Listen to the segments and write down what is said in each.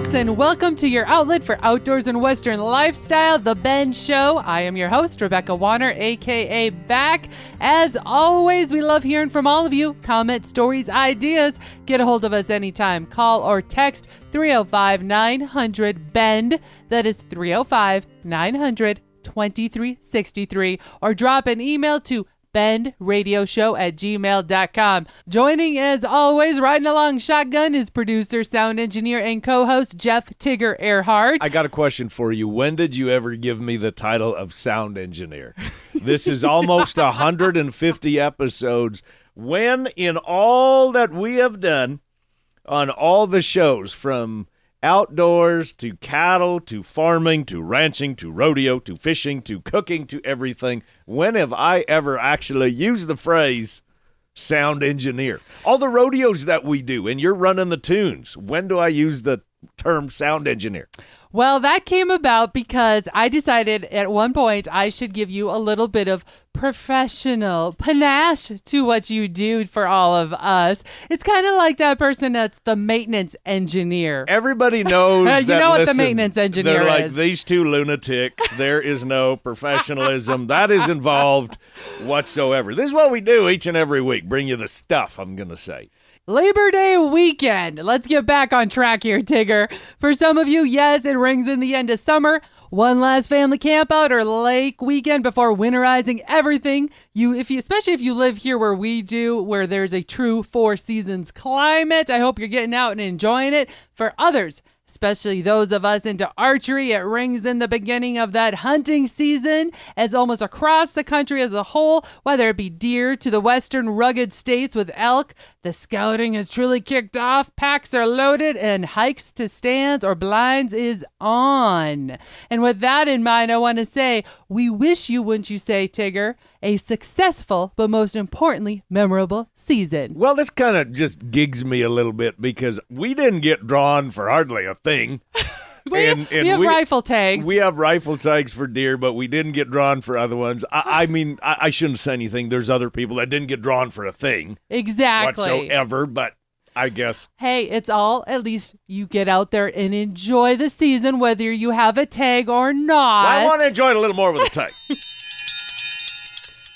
folks, and welcome to your outlet for outdoors and Western lifestyle, The Ben Show. I am your host, Rebecca Wanner, a.k.a. Back. As always, we love hearing from all of you. Comment, stories, ideas. Get a hold of us anytime. Call or text 305-900-BEND. That is 305-900-2363. Or drop an email to bendradioshow@gmail.com. Joining as always, riding along shotgun, is producer, sound engineer, and co-host Jeff Tigger Earhart. I got a question for you. When did you ever give me the title of sound engineer? This is almost 150 episodes. When, in all that we have done on all the shows, from outdoors to cattle to farming to ranching to rodeo to fishing to cooking to everything, when have I ever actually used the phrase sound engineer? All the rodeos that we do, and you're running the tunes, when do I use the term sound engineer? Well, that came about because I decided at one point I should give you a little bit of professional panache to what you do for all of us. It's kind of like that person that's the maintenance engineer. Everybody knows you that know what listens, the maintenance engineer they're like, is. these two lunatics. There is no professionalism that is involved whatsoever. This is what we do each and every week. Bring you the stuff, I'm going to say. Labor Day weekend. Let's get back on track here, Tigger. For some of you, yes, it rings in the end of summer. One last family campout or lake weekend before winterizing everything. Especially if you live here where we do, where there's a true 4 seasons climate, I hope you're getting out and enjoying it. For others, especially those of us into archery, it rings in the beginning of that hunting season, as almost across the country as a whole, whether it be deer to the western rugged states with elk, the scouting has truly kicked off, packs are loaded, and hikes to stands or blinds is on. And with that in mind, I want to say, we wish you, wouldn't you say, Tigger, a successful, but most importantly, memorable season. Well, this kind of just gigs me a little bit because we didn't get drawn for hardly a thing. We have rifle tags. We have rifle tags for deer, but we didn't get drawn for other ones. I mean, I shouldn't say anything. There's other people that didn't get drawn for a thing. Exactly. Whatsoever, but I guess. Hey, it's all, at least you get out there and enjoy the season, whether you have a tag or not. Well, I want to enjoy it a little more with a tag.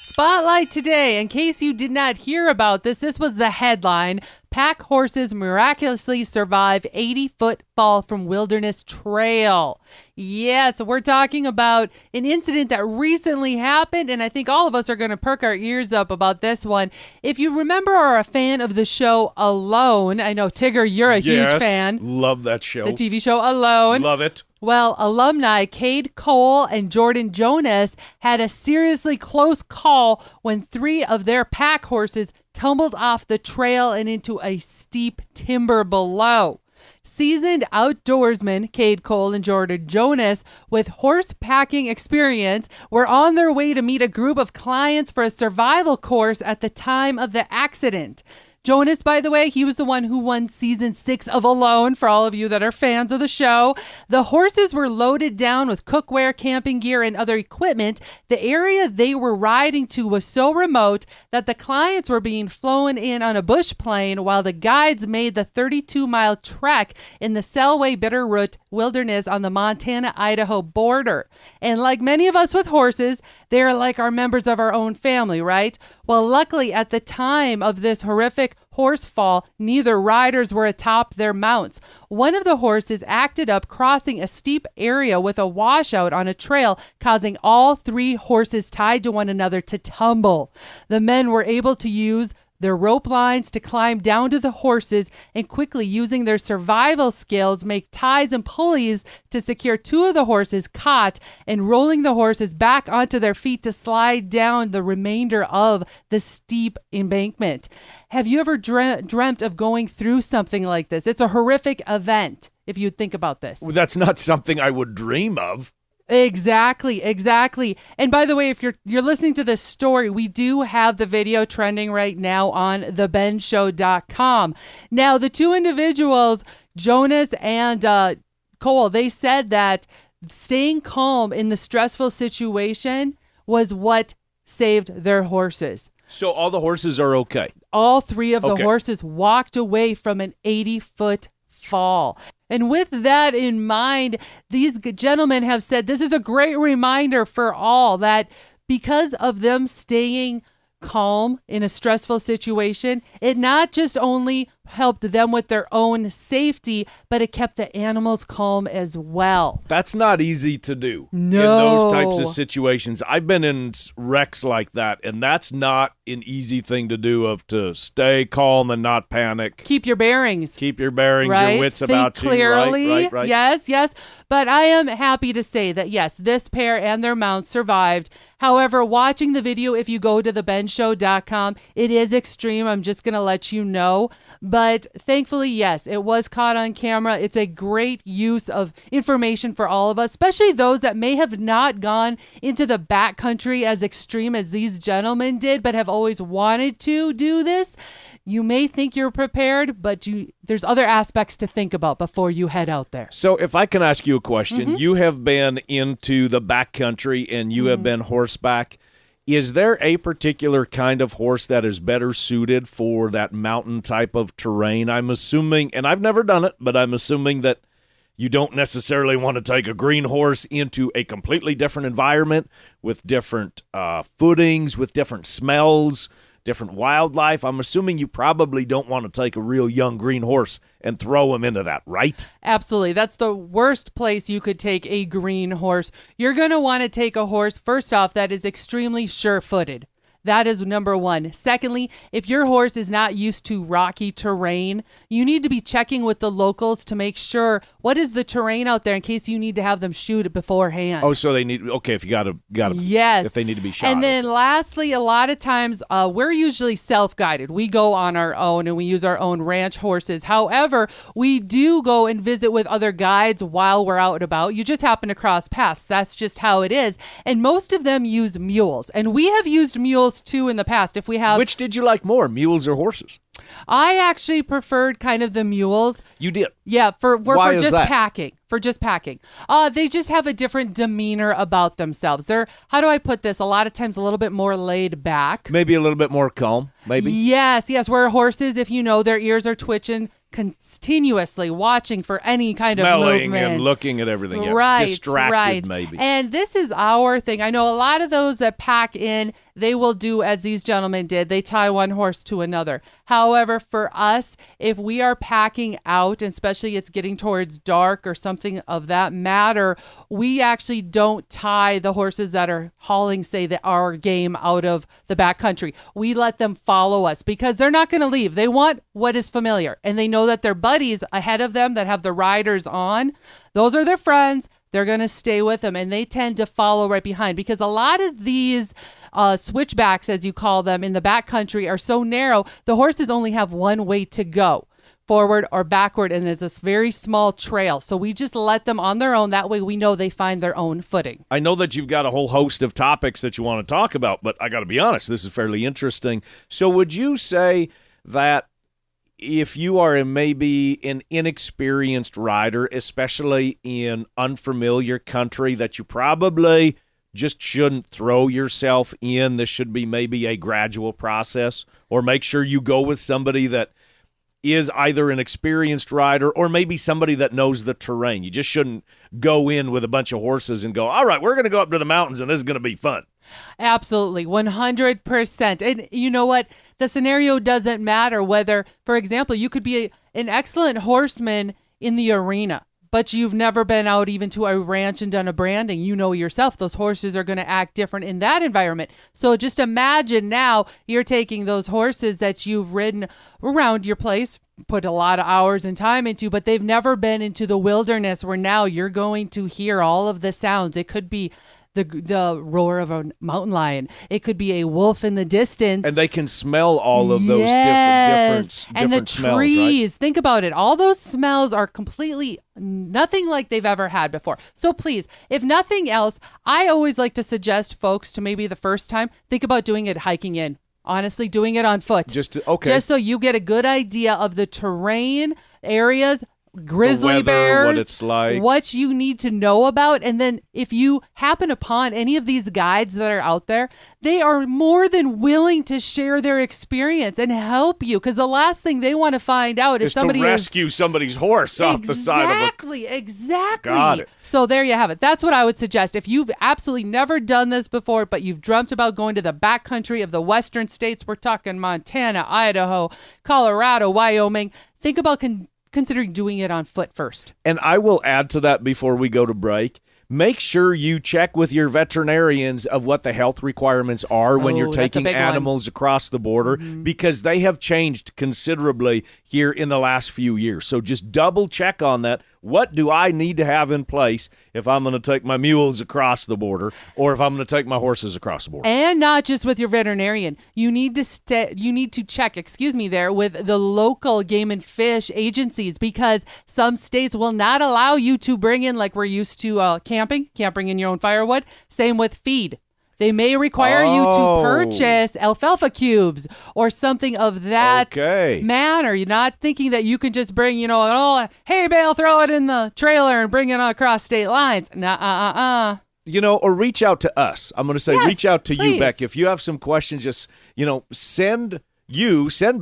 Spotlight today, in case you did not hear about this was the headline. Pack horses miraculously survive 80-foot fall from wilderness trail. Yes, we're talking about an incident that recently happened, and I think all of us are going to perk our ears up about this one. If you remember or are a fan of the show Alone, I know, Tigger, you're a huge fan. Love that show. The TV show Alone. Love it. Well, alumni Cade Cole and Jordan Jonas had a seriously close call when 3 of their pack horses tumbled off the trail and into a steep timber below. Seasoned outdoorsmen Cade Cole and Jordan Jonas, with horse packing experience, were on their way to meet a group of clients for a survival course at the time of the accident. Jonas, by the way, he was the one who won season 6 of Alone, for all of you that are fans of the show. The horses were loaded down with cookware, camping gear, and other equipment. The area they were riding to was so remote that the clients were being flown in on a bush plane while the guides made the 32-mile trek in the Selway Bitterroot Wilderness on the Montana-Idaho border. And like many of us with horses, they're like our members of our own family, right? Well, luckily, at the time of this horrific horse fall, neither riders were atop their mounts. One of the horses acted up, crossing a steep area with a washout on a trail, causing all 3 horses tied to one another to tumble. The men were able to use their rope lines to climb down to the horses and quickly, using their survival skills, make ties and pulleys to secure 2 of the horses caught and rolling the horses back onto their feet to slide down the remainder of the steep embankment. Have you ever dreamt of going through something like this? It's a horrific event if you think about this. Well, that's not something I would dream of. Exactly. And by the way, if you're listening to this story, we do have the video trending right now on thebenshow.com. Now, the 2 individuals, Jonas and Cole, they said that staying calm in the stressful situation was what saved their horses. So all the horses are okay? All 3 of the horses walked away from an 80-foot fall. And with that in mind, these gentlemen have said this is a great reminder for all that because of them staying calm in a stressful situation, it not just only helped them with their own safety, but it kept the animals calm as well. That's not easy to do in No. those types of situations. I've been in wrecks like that, and that's not an easy thing to do, of to stay calm and not panic. Keep your bearings. Keep your bearings, Right? your wits Think about clearly. you. Right. Yes. But I am happy to say that, yes, this pair and their mounts survived. However, watching the video, if you go to thebenshow.com, it is extreme. I'm just going to let you know. But thankfully, yes, it was caught on camera. It's a great use of information for all of us, especially those that may have not gone into the backcountry as extreme as these gentlemen did, but have always wanted to do this. You may think you're prepared, but there's other aspects to think about before you head out there. So if I can ask you a question, you have been into the backcountry and you have been horseback. Is there a particular kind of horse that is better suited for that mountain type of terrain? I'm assuming, and I've never done it, but I'm assuming that you don't necessarily want to take a green horse into a completely different environment with different footings, with different smells, different wildlife. I'm assuming you probably don't want to take a real young green horse and throw him into that, right? Absolutely. That's the worst place you could take a green horse. You're going to want to take a horse, first off, that is extremely sure-footed. That is number one. Secondly, if your horse is not used to rocky terrain, you need to be checking with the locals to make sure what is the terrain out there in case you need to have them shoot it beforehand. Oh, so they need, okay, if you got to, yes, if they need to be shot. And then lastly, a lot of times we're usually self-guided. We go on our own and we use our own ranch horses. However, we do go and visit with other guides while we're out and about. You just happen to cross paths. That's just how it is. And most of them use mules. And we have used mules too in the past. If we have, which did you like more, mules or horses? I actually preferred kind of the mules. You did? Yeah, for Why is just that? packing. For just packing. They just have a different demeanor about themselves. They're, how do I put this? A lot of times a little bit more laid back. Maybe a little bit more calm, maybe? Yes. Where horses, if you know, their ears are twitching continuously, watching for any kind of movement. Smelling and looking at everything. Yeah. Right. Distracted, maybe. And this is our thing. I know a lot of those that pack in, they will do as these gentlemen did. They tie one horse to another. However, for us, if we are packing out, and especially it's getting towards dark or something of that matter, we actually don't tie the horses that are hauling, say, our game out of the backcountry. We let them follow us because they're not going to leave. They want what is familiar, and they know that their buddies ahead of them that have the riders on, those are their friends. They're going to stay with them, and they tend to follow right behind because a lot of these switchbacks, as you call them, in the backcountry are so narrow, the horses only have one way to go, forward or backward, and it's this very small trail. So we just let them on their own. That way we know they find their own footing. I know that you've got a whole host of topics that you want to talk about, but I got to be honest, this is fairly interesting. So would you say that if you are maybe an inexperienced rider, especially in unfamiliar country, that you probably just shouldn't throw yourself in? This should be maybe a gradual process, or make sure you go with somebody that is either an experienced rider or maybe somebody that knows the terrain. You just shouldn't go in with a bunch of horses and go, all right, we're going to go up to the mountains and this is going to be fun. Absolutely, 100%. And you know what? The scenario doesn't matter whether, for example, you could be an excellent horseman in the arena, but you've never been out even to a ranch and done a branding. You know yourself, those horses are going to act different in that environment. So just imagine now you're taking those horses that you've ridden around your place, put a lot of hours and time into, but they've never been into the wilderness where now you're going to hear all of the sounds. It could be the roar of a mountain lion. It could be a wolf in the distance. And they can smell all of those different and the smells, trees. right? Think about it. All those smells are completely nothing like they've ever had before. So please, if nothing else, I always like to suggest folks to maybe the first time, think about doing it hiking in. Honestly, doing it on foot. Just so you get a good idea of the terrain areas. grizzly weather, bears, what it's like, what you need to know about. And then if you happen upon any of these guides that are out there, they are more than willing to share their experience and help you, because the last thing they want to find out is somebody to rescue somebody's horse off the side of a... Exactly. Got it. So there you have it. That's what I would suggest. If you've absolutely never done this before, but you've dreamt about going to the backcountry of the western states, we're talking Montana, Idaho, Colorado, Wyoming, think about considering doing it on foot first. And I will add to that before we go to break. Make sure you check with your veterinarians of what the health requirements are when you're taking animals across the border, because they have changed considerably here in the last few years. So just double check on that. What do I need to have in place if I'm going to take my mules across the border, or if I'm going to take my horses across the border? And not just with your veterinarian. You need to check, there with the local game and fish agencies, because some states will not allow you to bring in, like we're used to camping, can't bring in your own firewood. Same with feed. They may require you to purchase alfalfa cubes or something of that manner. You're not thinking that you can just bring, hay bale, throw it in the trailer and bring it across state lines. Or reach out to us. I'm going to say reach out to you, Beck. If you have some questions, just, send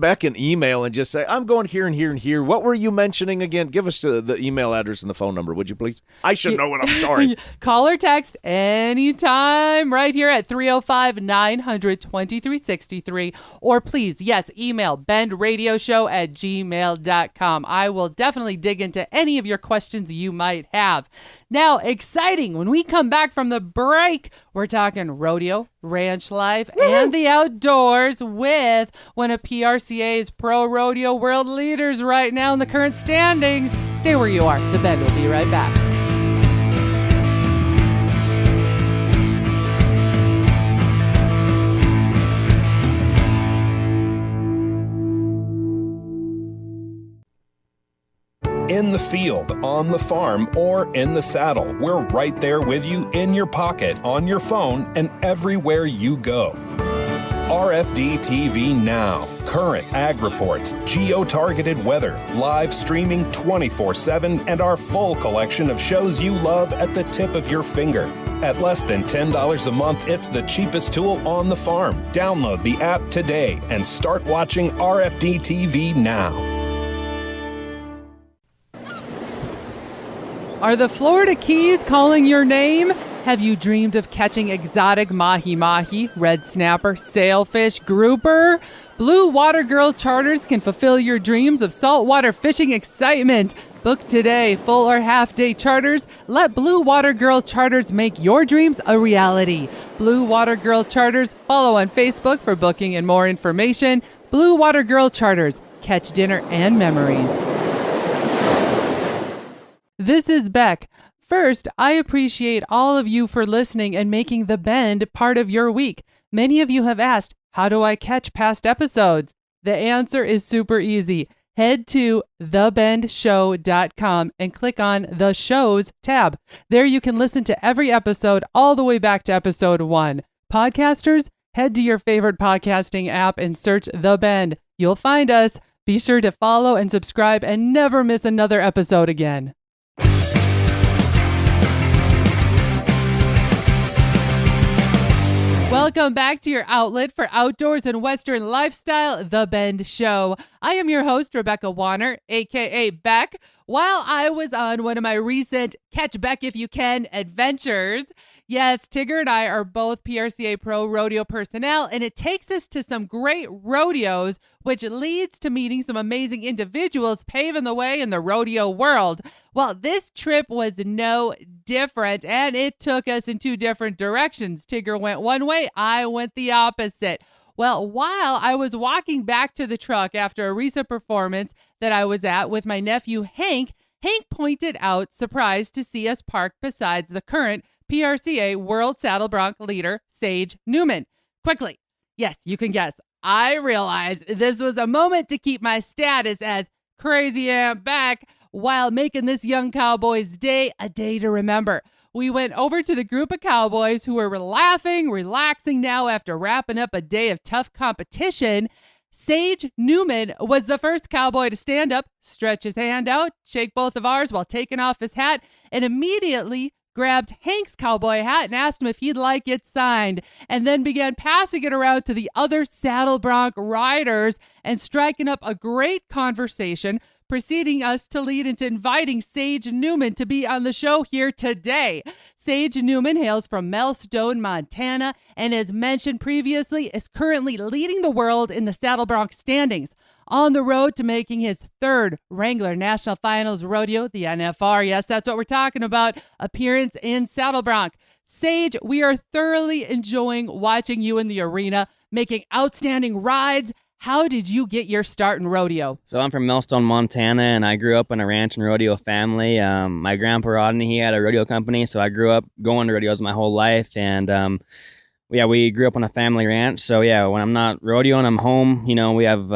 Beck an email and just say, I'm going here and here and here. What were you mentioning again? Give us the email address and the phone number, would you please? I should know it. I'm sorry. Call or text anytime right here at 305-900-2363. Or please, email bendradioshow@gmail.com. I will definitely dig into any of your questions you might have. Now, exciting. When we come back from the break, we're talking rodeo, ranch life, and the outdoors with one of PRCA's pro rodeo world leaders right now in the current standings. Stay where you are. The Bend will be right back. In the field, on the farm, or in the saddle, we're right there with you in your pocket, on your phone, and everywhere you go. RFD TV Now. Current ag reports, geo-targeted weather, live streaming 24/7, and our full collection of shows you love at the tip of your finger. At less than $10 a month, it's the cheapest tool on the farm. Download the app today and start watching RFD TV Now. Are the Florida Keys calling your name? Have you dreamed of catching exotic mahi-mahi, red snapper, sailfish, grouper? Blue Water Girl Charters can fulfill your dreams of saltwater fishing excitement. Book today, full or half-day charters. Let Blue Water Girl Charters make your dreams a reality. Blue Water Girl Charters. Follow on Facebook for booking and more information. Blue Water Girl Charters. Catch dinner and memories. This is Beck. First, I appreciate all of you for listening and making The Bend part of your week. Many of you have asked, how do I catch past episodes? The answer is super easy. Head to thebendshow.com and click on the Shows tab. There you can listen to every episode all the way back to episode 1. Podcasters, head to your favorite podcasting app and search The Bend. You'll find us. Be sure to follow and subscribe and never miss another episode again. Welcome back to your outlet for outdoors and Western lifestyle, The Bend Show. I am your host, Rebecca Wanner, a.k.a. Beck. While I was on one of my recent Catch Beck If You Can adventures, yes, Tigger and I are both PRCA Pro Rodeo personnel, and it takes us to some great rodeos, which leads to meeting some amazing individuals paving the way in the rodeo world. Well, this trip was no different, and it took us in two different directions. Tigger went one way, I went the opposite. Well, while I was walking back to the truck after a recent performance that I was at with my nephew, Hank pointed out, surprised to see us parked besides the current PRCA World Saddle Bronc leader, Sage Newman. Quickly, yes, you can guess, I realized this was a moment to keep my status as Crazy Aunt Beck while making this young cowboy's day a day to remember. We went over to the group of cowboys who were laughing, relaxing now after wrapping up a day of tough competition. Sage Newman was the first cowboy to stand up, stretch his hand out, shake both of ours while taking off his hat, and immediately grabbed Hank's cowboy hat and asked him if he'd like it signed, and then began passing it around to the other saddle bronc riders and striking up a great conversation, preceding us to lead into inviting Sage Newman to be on the show here today. Sage Newman hails from Melstone, Montana, and as mentioned previously, is currently leading the world in the saddle bronc standings, on the road to making his third Wrangler National Finals Rodeo, the NFR. Yes, that's what we're talking about. Appearance in saddle bronc. Sage, we are thoroughly enjoying watching you in the arena, making outstanding rides. How did you get your start in rodeo? So I'm from Melstone, Montana, and I grew up in a ranch and rodeo family. My grandpa Rodney, he had a rodeo company, so I grew up going to rodeos my whole life. And we grew up on a family ranch. So yeah, when I'm not rodeoing, I'm home. You know, we have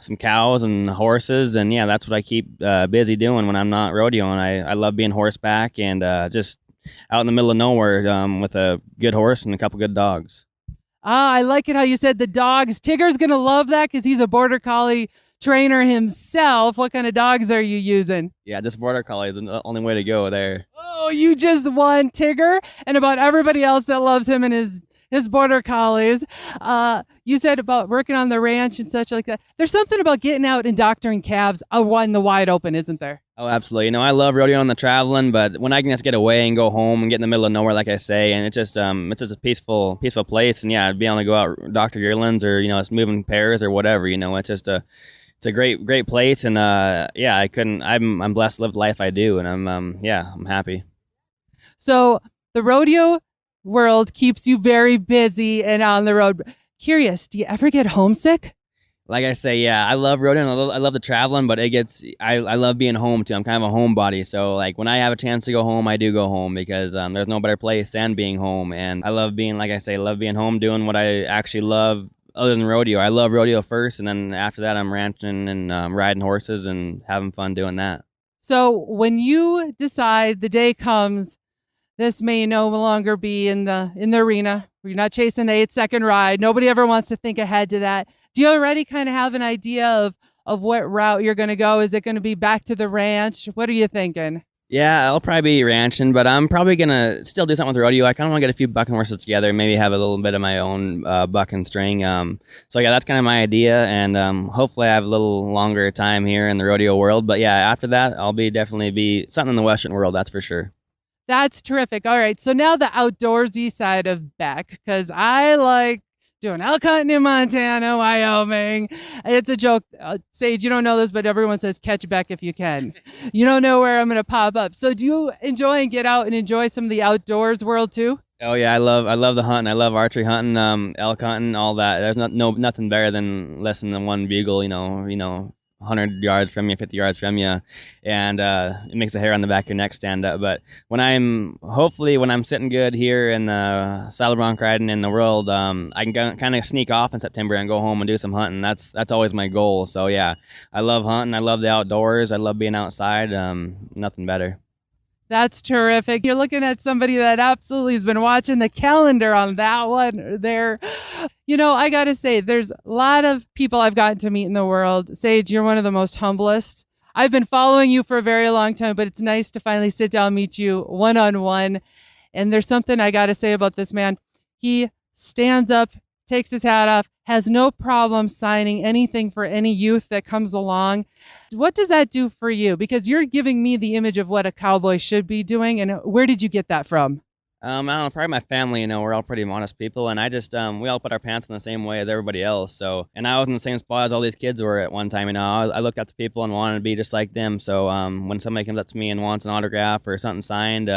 some cows and horses, and yeah, that's what I keep busy doing when I'm not rodeoing. I love being horseback and just out in the middle of nowhere with a good horse and a couple good dogs. I like it how you said the dogs. Tigger's going to love that because he's a border collie trainer himself. What kind of dogs are you using? Yeah, this border collie is the only way to go there. Oh, you just won Tigger and about everybody else that loves him and his border collies. You said about working on the ranch and such like that. There's something about getting out and doctoring calves in the wide open, isn't there? Oh, absolutely. You know, I love rodeo and the traveling, but when I can just get away and go home and get in the middle of nowhere, like I say, and it's just a peaceful place. And yeah, I'd be able to go out, doctor yearlings or, you know, it's moving pairs or whatever, you know, it's just it's a great place. And yeah, I'm blessed to live the life I do. And I'm happy. So the rodeo world keeps you very busy and on the road. Curious, do you ever get homesick? Like I say, yeah, I love rodeoing. I love the traveling, but I love being home too. I'm kind of a homebody, so like when I have a chance to go home, I do go home because there's no better place than being home. And I love being, like I say, love being home, doing what I actually love other than rodeo. I love rodeo first, and then after that, I'm ranching and riding horses and having fun doing that. So when you decide the day comes, this may no longer be in the arena. You're not chasing the 8-second ride. Nobody ever wants to think ahead to that. Do you already kind of have an idea of what route you're going to go? Is it going to be back to the ranch? What are you thinking? Yeah, I'll probably be ranching, but I'm probably going to still do something with rodeo. I kind of want to get a few bucking horses together, maybe have a little bit of my own bucking string. So yeah, that's kind of my idea, and hopefully I have a little longer time here in the rodeo world. But yeah, after that, I'll definitely be something in the Western world, that's for sure. That's terrific. All right, so now the outdoorsy side of BEC, because I like doing elk hunting in Montana, Wyoming. It's a joke. Sage, you don't know this, but everyone says catch BEC if you can. You don't know where I'm going to pop up. So do you enjoy and get out and enjoy some of the outdoors world too? Oh yeah, I love the hunting. I love archery hunting, elk hunting, all that. There's nothing better than listening to one bugle, you know, 100 yards from you, 50 yards from you, and it makes the hair on the back of your neck stand up. But when I'm sitting good here in the saddle bronc riding in the world, I can kind of sneak off in September and go home and do some hunting. That's always my goal. So yeah, I love hunting. I love the outdoors. I love being outside. Nothing better. That's terrific. You're looking at somebody that absolutely has been watching the calendar on that one there. You know, I got to say, there's a lot of people I've gotten to meet in the world. Sage, you're one of the most humblest. I've been following you for a very long time, but it's nice to finally sit down and meet you one-on-one. And there's something I got to say about this man. He stands up, takes his hat off, has no problem signing anything for any youth that comes along. What does that do for you? Because you're giving me the image of what a cowboy should be doing. And where did you get that from? I don't know, probably my family. You know, we're all pretty modest people, and I just we all put our pants in the same way as everybody else. So, and I was in the same spot as all these kids were at one time. You know, I looked up to people and wanted to be just like them. So, when somebody comes up to me and wants an autograph or something signed,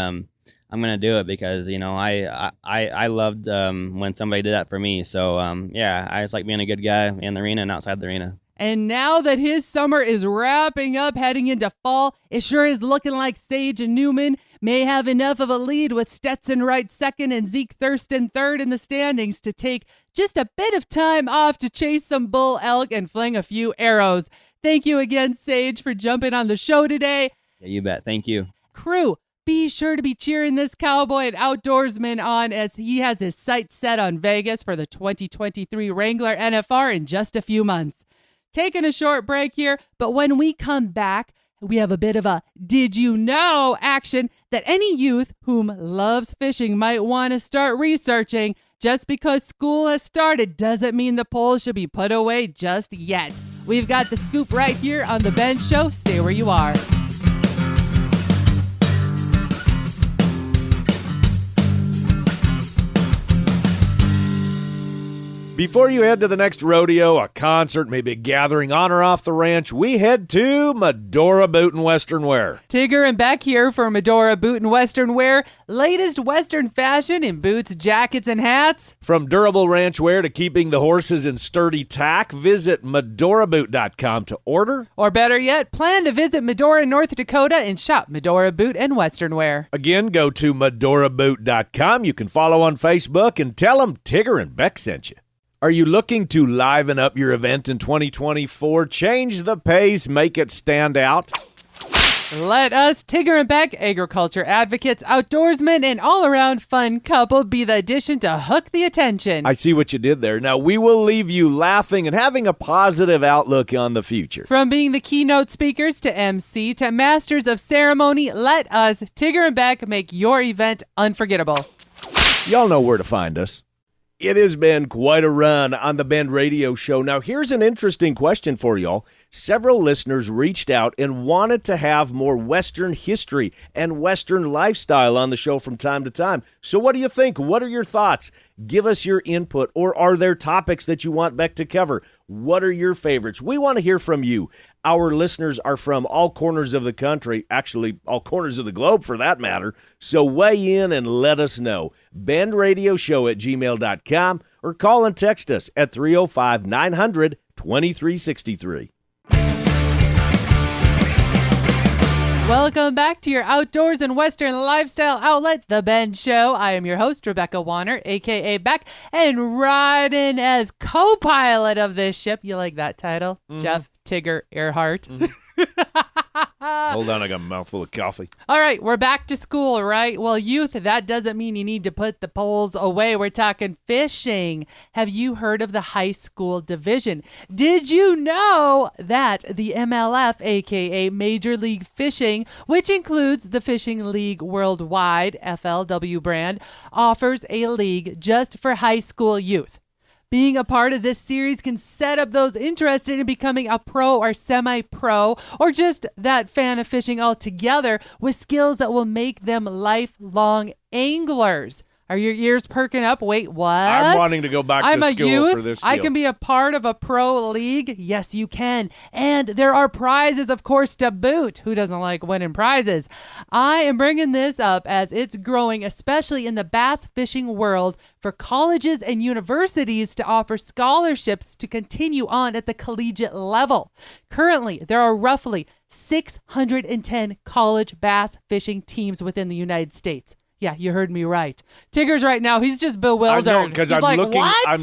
I'm gonna do it because, you know, I loved when somebody did that for me. So yeah, I just like being a good guy in the arena and outside the arena. And now that his summer is wrapping up, heading into fall, it sure is looking like Sage Newman may have enough of a lead with Stetson Wright second and Zeke Thurston third in the standings to take just a bit of time off to chase some bull elk and fling a few arrows. Thank you again, Sage, for jumping on the show today. Yeah, you bet. Thank you. Crew, Be sure to be cheering this cowboy and outdoorsman on as he has his sights set on Vegas for the 2023 Wrangler NFR in just a few months. Taking a short break here, but when we come back, we have a bit of a did you know action that any youth whom loves fishing might want to start researching. Just because school has started doesn't mean the poles should be put away just yet. We've got the scoop right here on The Ben Show. Stay where you are. Before you head to the next rodeo, a concert, maybe a gathering on or off the ranch, we head to Medora Boot and Western Wear. Tigger and Beck here for Medora Boot and Western Wear. Latest Western fashion in boots, jackets, and hats. From durable ranch wear to keeping the horses in sturdy tack, visit medoraboot.com to order. Or better yet, plan to visit Medora, North Dakota and shop Medora Boot and Western Wear. Again, go to medoraboot.com. You can follow on Facebook and tell them Tigger and Beck sent you. Are you looking to liven up your event in 2024? Change the pace, make it stand out? Let us, Tigger and Beck, agriculture advocates, outdoorsmen, and all-around fun couple be the addition to hook the attention. I see what you did there. Now, we will leave you laughing and having a positive outlook on the future. From being the keynote speakers to MC to masters of ceremony, let us, Tigger and Beck, make your event unforgettable. Y'all know where to find us. It has been quite a run on the Ben Radio Show. Now, here's an interesting question for y'all. Several listeners reached out and wanted to have more Western history and Western lifestyle on the show from time to time. So what do you think? What are your thoughts? Give us your input. Or are there topics that you want Beck to cover? What are your favorites? We want to hear from you. Our listeners are from all corners of the country, actually all corners of the globe for that matter. So weigh in and let us know. benradioshow@gmail.com or call and text us at 305-900-2363. Welcome back to your outdoors and Western lifestyle outlet, The Ben Show. I am your host, Rebecca Wanner, a.k.a. Beck, and riding as co-pilot of this ship. You like that title? Mm-hmm. Jeff Tigger Earhart. Mm-hmm. Hold on, I got a mouthful of coffee. All right, we're back to school, right? Well, youth, that doesn't mean you need to put the poles away. We're talking fishing. Have you heard of the high school division? Did you know that the MLF, aka Major League Fishing, which includes the Fishing League Worldwide, FLW brand, offers a league just for high school youth? Being a part of this series can set up those interested in becoming a pro or semi-pro or just that fan of fishing altogether with skills that will make them lifelong anglers. Are your ears perking up? Wait, what? I'm wanting to go back to school youth. for this deal. I can be a part of a pro league? Yes, you can. And there are prizes, of course, to boot. Who doesn't like winning prizes? I am bringing this up as it's growing, especially in the bass fishing world, for colleges and universities to offer scholarships to continue on at the collegiate level. Currently, there are roughly 610 college bass fishing teams within the United States. Yeah, you heard me right. Tigger's right now. He's just bewildered. I know, because I'm like,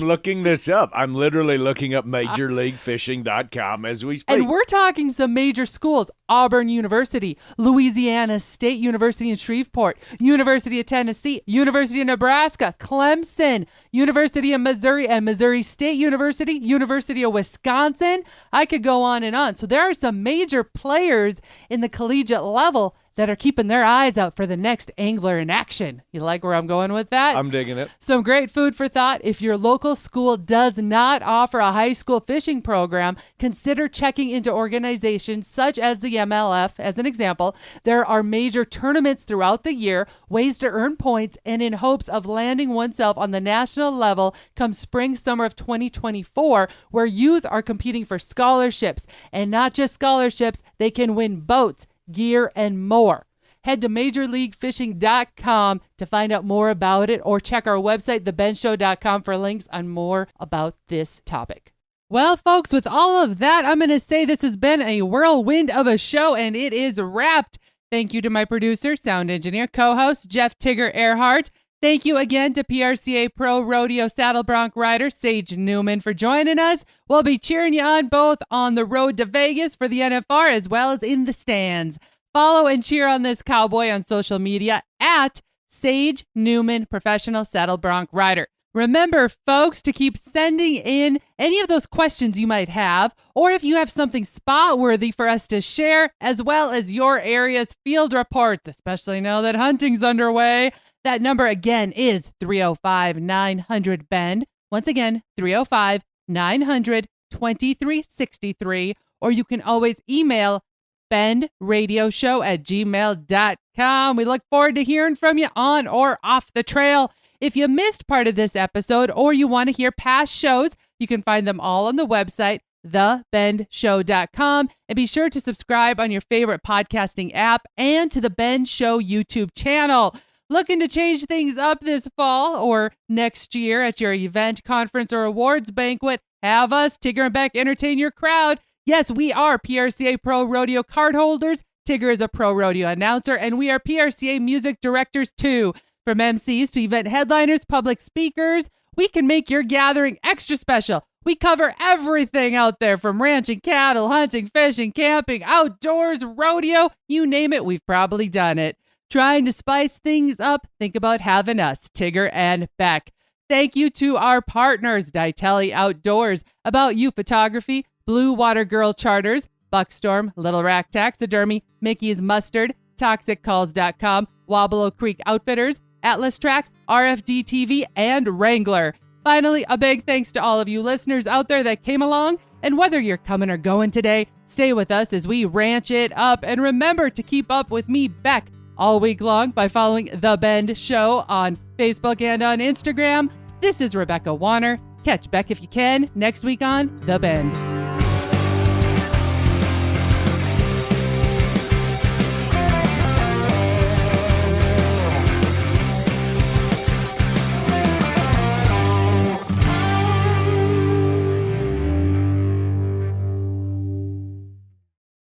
looking this up. I'm literally looking up MajorLeagueFishing.com as we speak. And we're talking some major schools. Auburn University, Louisiana State University in Shreveport, University of Tennessee, University of Nebraska, Clemson, University of Missouri, and Missouri State University, University of Wisconsin. I could go on and on. So there are some major players in the collegiate level that are keeping their eyes out for the next angler in action. You like where I'm going with that? I'm digging it. Some great food for thought. If your local school does not offer a high school fishing program, consider checking into organizations such as the MLF. As an example, there are major tournaments throughout the year, ways to earn points, and in hopes of landing oneself on the national level come spring, summer of 2024, where youth are competing for scholarships. And not just scholarships, they can win boats, gear, and more. Head to MajorLeagueFishing.com to find out more about it, or check our website, thebenshow.com, for links on more about this topic. Well, folks, with all of that, I'm going to say this has been a whirlwind of a show, and it is wrapped. Thank you to my producer, sound engineer, co-host, Jeff Tigger Earhart. Thank you again to PRCA Pro Rodeo Saddle Bronc rider Sage Newman for joining us. We'll be cheering you on both on the road to Vegas for the NFR as well as in the stands. Follow and cheer on this cowboy on social media at Sage Newman, professional saddle bronc rider. Remember, folks, to keep sending in any of those questions you might have, or if you have something spot-worthy for us to share, as well as your area's field reports, especially now that hunting's underway. That number again is 305-900-BEND. Once again, 305-900-2363. Or you can always email bendradioshow@gmail.com. We look forward to hearing from you on or off the trail. If you missed part of this episode or you want to hear past shows, you can find them all on the website, thebendshow.com. And be sure to subscribe on your favorite podcasting app and to the Ben Show YouTube channel. Looking to change things up this fall or next year at your event, conference, or awards banquet? Have us, Tigger and Beck, entertain your crowd. Yes, we are PRCA Pro Rodeo card holders. Tigger is a pro rodeo announcer, and we are PRCA music directors too. From MCs to event headliners, public speakers, we can make your gathering extra special. We cover everything out there from ranching, cattle, hunting, fishing, camping, outdoors, rodeo, you name it, we've probably done it. Trying to spice things up? Think about having us, Tigger and Beck. Thank you to our partners, Ditelli Outdoors, About You Photography, Blue Water Girl Charters, Buckstorm, Little Rack Taxidermy, Mickey's Mustard, ToxicCalls.com, Wabalo Creek Outfitters, Atlas Tracks, RFD TV, and Wrangler. Finally, a big thanks to all of you listeners out there that came along. And whether you're coming or going today, stay with us as we ranch it up. And remember to keep up with me, Beck, all week long by following The Bend Show on Facebook and on Instagram. This is Rebecca Wanner. Catch Beck If You Can next week on The Bend.